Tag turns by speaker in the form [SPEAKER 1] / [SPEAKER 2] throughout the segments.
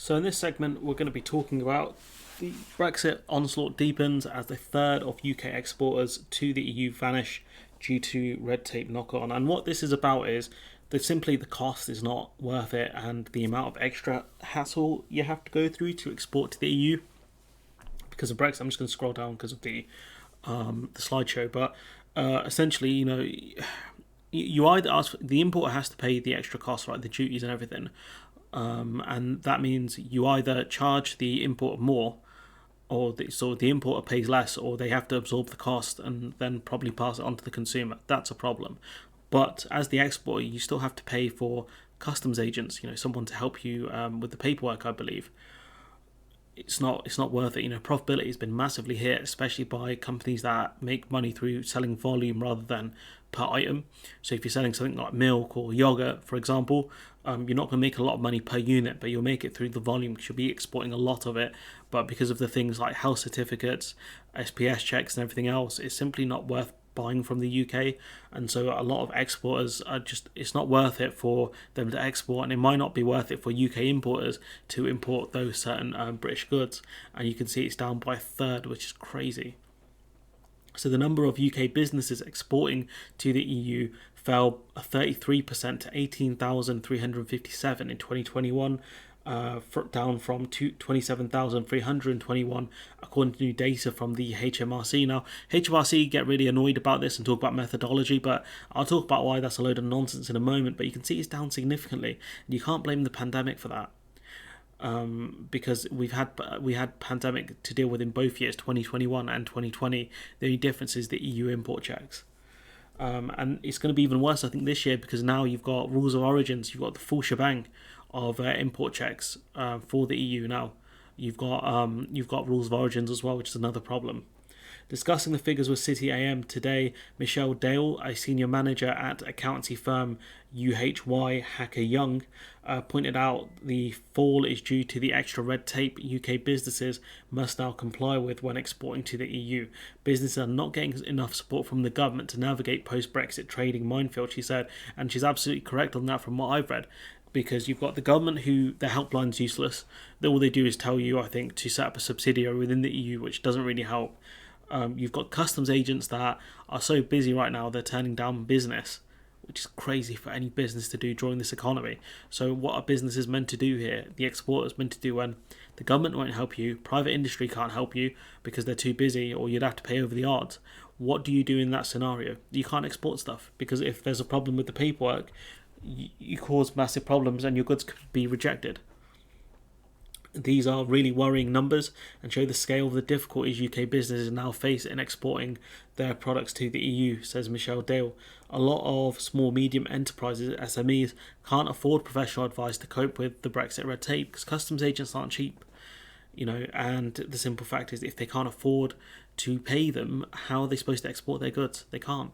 [SPEAKER 1] So in this segment, we're going to be talking about the Brexit onslaught deepens as a third of UK exporters to the EU vanish due to red tape knock-on. And what this is about is that simply the cost is not worth it, and the amount of extra hassle you have to go through to export to the EU because of Brexit. I'm just going to scroll down because of the slideshow, but essentially, you either ask the importer has to pay the extra costs, right, the duties and everything. And that means you either charge the importer more, so the importer pays less, or they have to absorb the cost and then probably pass it on to the consumer. That's a problem. But as the exporter, you still have to pay for customs agents, someone to help you with the paperwork, I believe. It's not worth it. Profitability has been massively hit, especially by companies that make money through selling volume rather than per item. So if you're selling something like milk or yogurt, for example, you're not going to make a lot of money per unit, but you'll make it through the volume because you'll be exporting a lot of it. But because of the things like health certificates, SPS checks, and everything else, it's simply not worth buying from the UK. And so a lot of exporters it's not worth it for them to export, and it might not be worth it for UK importers to import those certain British goods. And you can see it's down by a third, which is crazy. So the number of UK businesses exporting to the EU fell 33% to 18,357 in 2021, down from 27,321 according to new data from the HMRC. Now, HMRC get really annoyed about this and talk about methodology, but I'll talk about why that's a load of nonsense in a moment. But you can see it's down significantly, and you can't blame the pandemic for that. Because we had pandemic to deal with in both years, 2021 and 2020. The only difference is the EU import checks. And it's going to be even worse, I think, this year, because now you've got rules of origins, you've got the full shebang of import checks for the EU. Now you've got rules of origins as well, which is another problem. Discussing the figures with City AM today, Michelle Dale, a senior manager at accountancy firm UHY Hacker Young, pointed out the fall is due to the extra red tape UK businesses must now comply with when exporting to the EU. Businesses are not getting enough support from the government to navigate post-Brexit trading minefield, she said, and she's absolutely correct on that from what I've read. Because you've got the government who their helpline's useless. All they do is tell you, I think, to set up a subsidiary within the EU, which doesn't really help. You've got customs agents that are so busy right now, they're turning down business, which is crazy for any business to do during this economy. So what are businesses meant to do here? The exporters meant to do when the government won't help you, private industry can't help you because they're too busy, or you'd have to pay over the odds. What do you do in that scenario? You can't export stuff, because if there's a problem with the paperwork, you cause massive problems and your goods could be rejected. These are really worrying numbers and show the scale of the difficulties UK businesses now face in exporting their products to the EU, says Michelle Dale. A lot of small medium enterprises, SMEs, can't afford professional advice to cope with the Brexit red tape because customs agents aren't cheap. And the simple fact is, if they can't afford to pay them, how are they supposed to export their goods? They can't.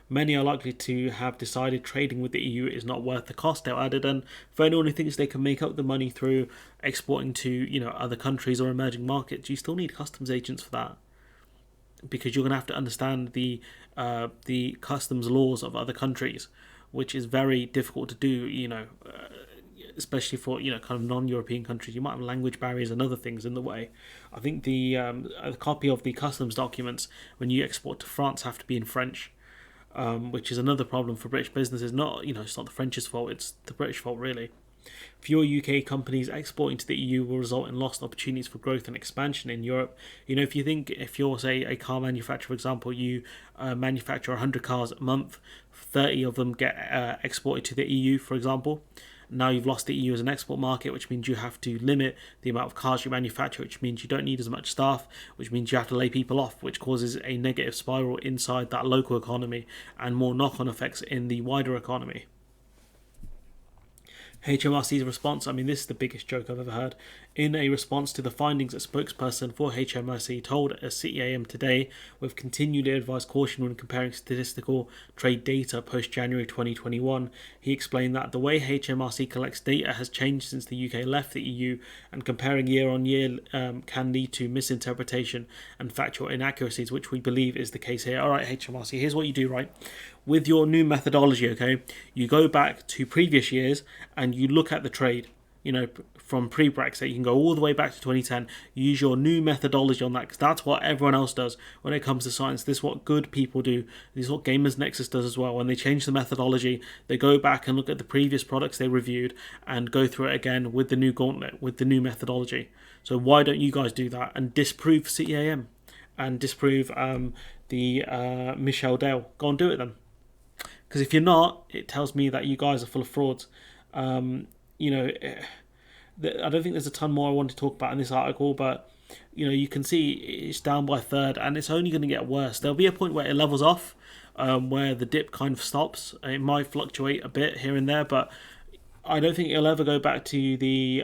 [SPEAKER 1] Many are likely to have decided trading with the EU is not worth the cost, Dale added, and for anyone who thinks they can make up the money through exporting to other countries or emerging markets, you still need customs agents for that, because you're going to have to understand the customs laws of other countries, which is very difficult to do, especially for kind of non-European countries. You might have language barriers and other things in the way. I think the copy of the customs documents when you export to France have to be in French. Which is another problem for British businesses. It's not the French's fault, it's the British fault, really. Fewer UK companies exporting to the EU will result in lost opportunities for growth and expansion in Europe. If you're, say, a car manufacturer, for example, you manufacture 100 cars a month, 30 of them get exported to the EU, for example. Now you've lost the EU as an export market, which means you have to limit the amount of cars you manufacture, which means you don't need as much staff, which means you have to lay people off, which causes a negative spiral inside that local economy and more knock-on effects in the wider economy. HMRC's response, this is the biggest joke I've ever heard. In a response to the findings, a spokesperson for HMRC told a CEAM today, we've continued to advise caution when comparing statistical trade data post-January 2021. He explained that the way HMRC collects data has changed since the UK left the EU, and comparing year on year can lead to misinterpretation and factual inaccuracies, which we believe is the case here. Alright, HMRC, here's what you do, right? With your new methodology, okay, you go back to previous years and you look at the trade, from pre-Brexit. You can go all the way back to 2010, use your new methodology on that, because that's what everyone else does when it comes to science. This is what good people do. This is what Gamers Nexus does as well. When they change the methodology, they go back and look at the previous products they reviewed and go through it again with the new gauntlet, with the new methodology. So why don't you guys do that and disprove CEAM and disprove the Michelle Dale? Go and do it then. Because if you're not, it tells me that you guys are full of frauds. You know, I don't think there's a ton more I want to talk about in this article, but you know, you can see it's down by a third, and it's only going to get worse. There'll be a point where it levels off, where the dip kind of stops. It might fluctuate a bit here and there, but I don't think it'll ever go back to the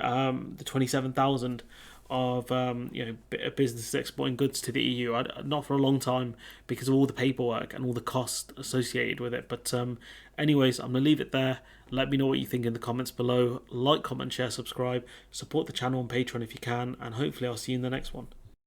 [SPEAKER 1] 27,000 of businesses exporting goods to the EU. Not for a long time, because of all the paperwork and all the cost associated with it. But anyways, I'm gonna leave it there. Let me know what you think in the comments below. Like, comment, share, subscribe, support the channel on Patreon if you can, and hopefully I'll see you in the next one.